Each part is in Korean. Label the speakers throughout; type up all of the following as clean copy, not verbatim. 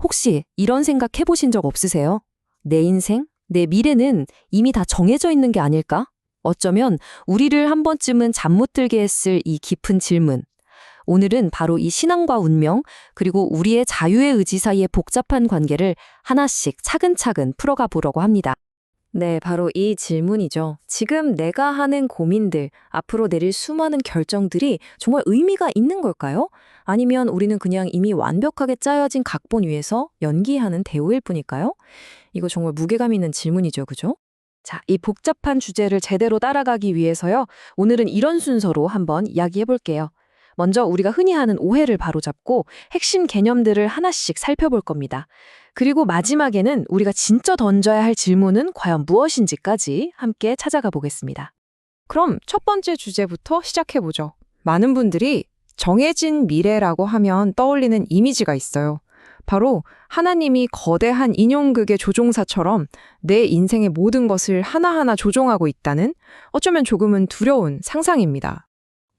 Speaker 1: 혹시 이런 생각 해보신 적 없으세요? 내 인생, 내 미래는 이미 다 정해져 있는 게 아닐까? 어쩌면 우리를 한 번쯤은 잠 못 들게 했을 이 깊은 질문. 오늘은 바로 이 신앙과 운명, 그리고 우리의 자유의 의지 사이의 복잡한 관계를 하나씩 차근차근 풀어가 보려고 합니다. 네, 바로 이 질문이죠. 지금 내가 하는 고민들, 앞으로 내릴 수많은 결정들이 정말 의미가 있는 걸까요? 아니면 우리는 그냥 이미 완벽하게 짜여진 각본 위에서 연기하는 대우일 뿐일까요? 이거 정말 무게감 있는 질문이죠, 그죠? 자, 이 복잡한 주제를 제대로 따라가기 위해서요. 오늘은 이런 순서로 한번 이야기해 볼게요. 먼저 우리가 흔히 하는 오해를 바로잡고 핵심 개념들을 하나씩 살펴볼 겁니다. 그리고 마지막에는 우리가 진짜 던져야 할 질문은 과연 무엇인지까지 함께 찾아가 보겠습니다.
Speaker 2: 그럼 첫 번째 주제부터 시작해보죠. 많은 분들이 정해진 미래라고 하면 떠올리는 이미지가 있어요. 바로 하나님이 거대한 인형극의 조종사처럼 내 인생의 모든 것을 하나하나 조종하고 있다는 어쩌면 조금은 두려운 상상입니다.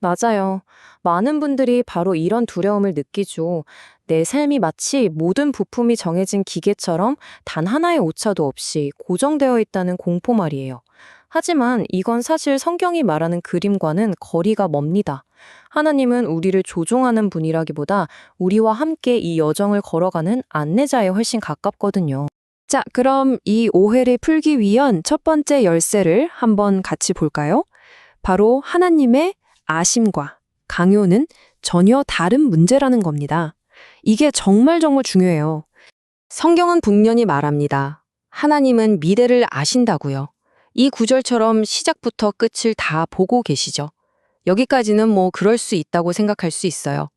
Speaker 1: 맞아요. 많은 분들이 바로 이런 두려움을 느끼죠. 내 삶이 마치 모든 부품이 정해진 기계처럼 단 하나의 오차도 없이 고정되어 있다는 공포 말이에요. 하지만 이건 사실 성경이 말하는 그림과는 거리가 멉니다. 하나님은 우리를 조종하는 분이라기보다 우리와 함께 이 여정을 걸어가는 안내자에 훨씬 가깝거든요. 자, 그럼 이 오해를 풀기 위한 첫 번째 열쇠를 한번 같이 볼까요? 바로 하나님의 아심과 강요는 전혀 다른 문제라는 겁니다. 이게 정말 중요해요. 성경은 분명히 말합니다. 하나님은 미래를 아신다고요. 이 구절처럼 시작부터 끝을 다 보고 계시죠. 여기까지는 그럴 수 있다고 생각할 수 있어요.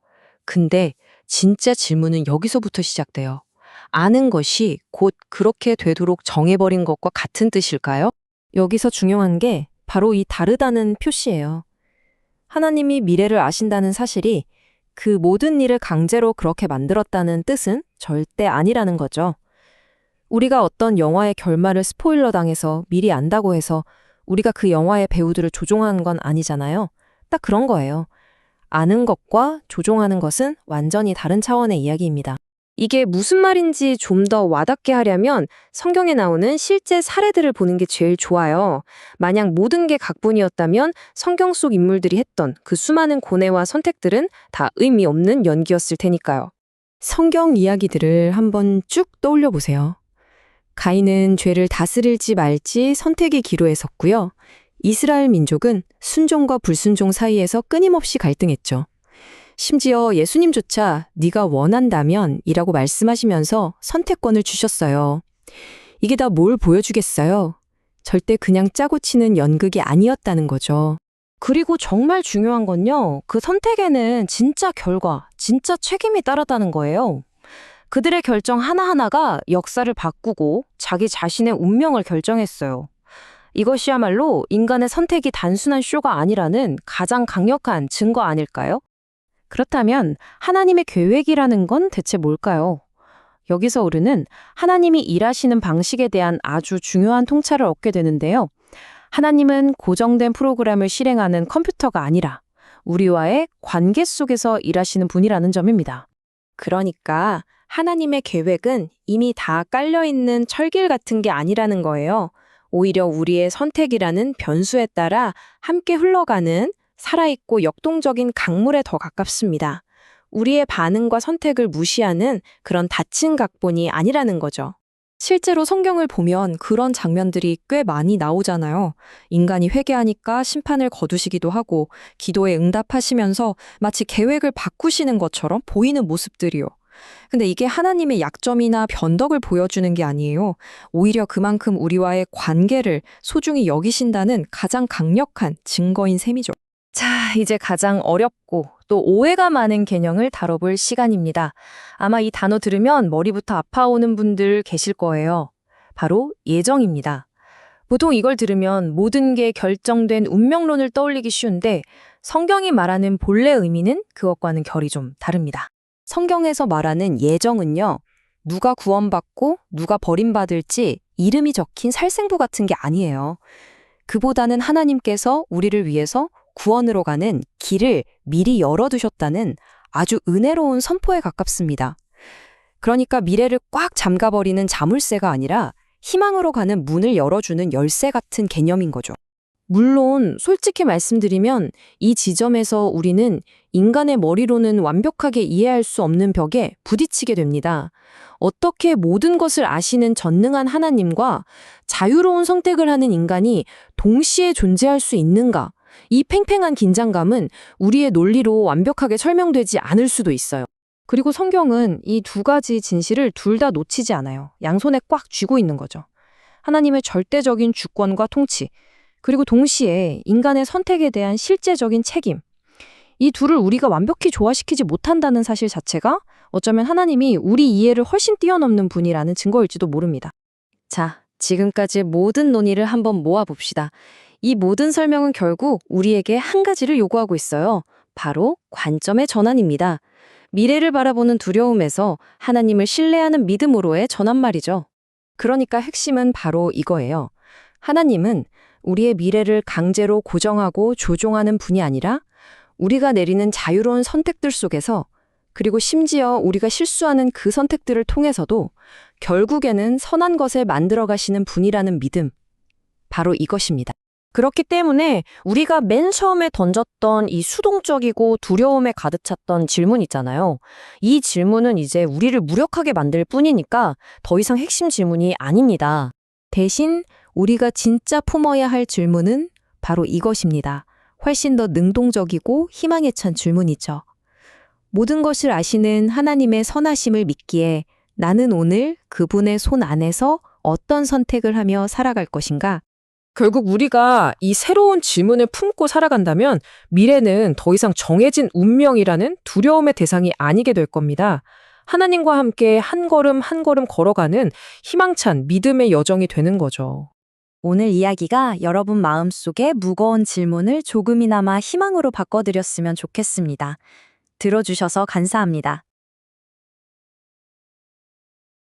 Speaker 1: 근데 진짜 질문은 여기서부터 시작돼요. 아는 것이 곧 그렇게 되도록 정해버린 것과 같은 뜻일까요? 여기서 중요한 게 바로 이 다르다는 표시예요. 하나님이 미래를 아신다는 사실이 그 모든 일을 강제로 그렇게 만들었다는 뜻은 절대 아니라는 거죠. 우리가 어떤 영화의 결말을 스포일러 당해서 미리 안다고 해서 우리가 그 영화의 배우들을 조종하는 건 아니잖아요. 딱 그런 거예요. 아는 것과 조종하는 것은 완전히 다른 차원의 이야기입니다. 이게 무슨 말인지 좀 더 와닿게 하려면 성경에 나오는 실제 사례들을 보는 게 제일 좋아요. 만약 모든 게 각본이었다면 성경 속 인물들이 했던 그 수많은 고뇌와 선택들은 다 의미 없는 연기였을 테니까요. 성경 이야기들을 한번 쭉 떠올려 보세요. 가인은 죄를 다스릴지 말지 선택의 기로에 섰고요. 이스라엘 민족은 순종과 불순종 사이에서 끊임없이 갈등했죠. 심지어 예수님조차 네가 원한다면 이라고 말씀하시면서 선택권을 주셨어요. 이게 다 뭘 보여주겠어요? 절대 그냥 짜고 치는 연극이 아니었다는 거죠. 그리고 정말 중요한 건요. 그 선택에는 진짜 결과, 진짜 책임이 따르다는 거예요. 그들의 결정 하나하나가 역사를 바꾸고 자기 자신의 운명을 결정했어요. 이것이야말로 인간의 선택이 단순한 쇼가 아니라는 가장 강력한 증거 아닐까요? 그렇다면 하나님의 계획이라는 건 대체 뭘까요? 여기서 우리는 하나님이 일하시는 방식에 대한 아주 중요한 통찰을 얻게 되는데요. 하나님은 고정된 프로그램을 실행하는 컴퓨터가 아니라 우리와의 관계 속에서 일하시는 분이라는 점입니다. 그러니까 하나님의 계획은 이미 다 깔려있는 철길 같은 게 아니라는 거예요. 오히려 우리의 선택이라는 변수에 따라 함께 흘러가는 살아있고 역동적인 강물에 더 가깝습니다. 우리의 반응과 선택을 무시하는 그런 닫힌 각본이 아니라는 거죠. 실제로 성경을 보면 그런 장면들이 꽤 많이 나오잖아요. 인간이 회개하니까 심판을 거두시기도 하고 기도에 응답하시면서 마치 계획을 바꾸시는 것처럼 보이는 모습들이요. 근데 이게 하나님의 약점이나 변덕을 보여주는 게 아니에요. 오히려 그만큼 우리와의 관계를 소중히 여기신다는 가장 강력한 증거인 셈이죠. 자, 이제 가장 어렵고 또 오해가 많은 개념을 다뤄볼 시간입니다. 아마 이 단어 들으면 머리부터 아파오는 분들 계실 거예요. 바로 예정입니다. 보통 이걸 들으면 모든 게 결정된 운명론을 떠올리기 쉬운데 성경이 말하는 본래 의미는 그것과는 결이 좀 다릅니다. 성경에서 말하는 예정은요, 누가 구원받고 누가 버림받을지 이름이 적힌 살생부 같은 게 아니에요. 그보다는 하나님께서 우리를 위해서 구원으로 가는 길을 미리 열어두셨다는 아주 은혜로운 선포에 가깝습니다.
Speaker 3: 그러니까 미래를 꽉 잠가버리는 자물쇠가 아니라 희망으로 가는 문을 열어주는 열쇠 같은 개념인 거죠.
Speaker 1: 물론 솔직히 말씀드리면 이 지점에서 우리는 인간의 머리로는 완벽하게 이해할 수 없는 벽에 부딪히게 됩니다. 어떻게 모든 것을 아시는 전능한 하나님과 자유로운 선택을 하는 인간이 동시에 존재할 수 있는가? 이 팽팽한 긴장감은 우리의 논리로 완벽하게 설명되지 않을 수도 있어요.
Speaker 2: 그리고 성경은 이 두 가지 진실을 둘 다 놓치지 않아요. 양손에 꽉 쥐고 있는 거죠. 하나님의 절대적인 주권과 통치, 그리고 동시에 인간의 선택에 대한 실제적인 책임. 이 둘을 우리가 완벽히 조화시키지 못한다는 사실 자체가 어쩌면 하나님이 우리 이해를 훨씬 뛰어넘는 분이라는 증거일지도 모릅니다.
Speaker 1: 자, 지금까지 모든 논의를 한번 모아봅시다. 이 모든 설명은 결국 우리에게 한 가지를 요구하고 있어요. 바로 관점의 전환입니다. 미래를 바라보는 두려움에서 하나님을 신뢰하는 믿음으로의 전환 말이죠. 그러니까 핵심은 바로 이거예요. 하나님은 우리의 미래를 강제로 고정하고 조종하는 분이 아니라 우리가 내리는 자유로운 선택들 속에서, 그리고 심지어 우리가 실수하는 그 선택들을 통해서도 결국에는 선한 것을 만들어 가시는 분이라는 믿음. 바로 이것입니다. 그렇기 때문에 우리가 맨 처음에 던졌던 이 수동적이고 두려움에 가득 찼던 질문 있잖아요. 이 질문은 이제 우리를 무력하게 만들 뿐이니까 더 이상 핵심 질문이 아닙니다.
Speaker 2: 대신 우리가 진짜 품어야 할 질문은 바로 이것입니다. 훨씬 더 능동적이고 희망에 찬 질문이죠. 모든 것을 아시는 하나님의 선하심을 믿기에 나는 오늘 그분의 손 안에서 어떤 선택을 하며 살아갈 것인가?
Speaker 4: 결국 우리가 이 새로운 질문을 품고 살아간다면 미래는 더 이상 정해진 운명이라는 두려움의 대상이 아니게 될 겁니다. 하나님과 함께 한 걸음 한 걸음 걸어가는 희망찬 믿음의 여정이 되는 거죠.
Speaker 3: 오늘 이야기가 여러분 마음속에 무거운 질문을 조금이나마 희망으로 바꿔드렸으면 좋겠습니다. 들어주셔서 감사합니다.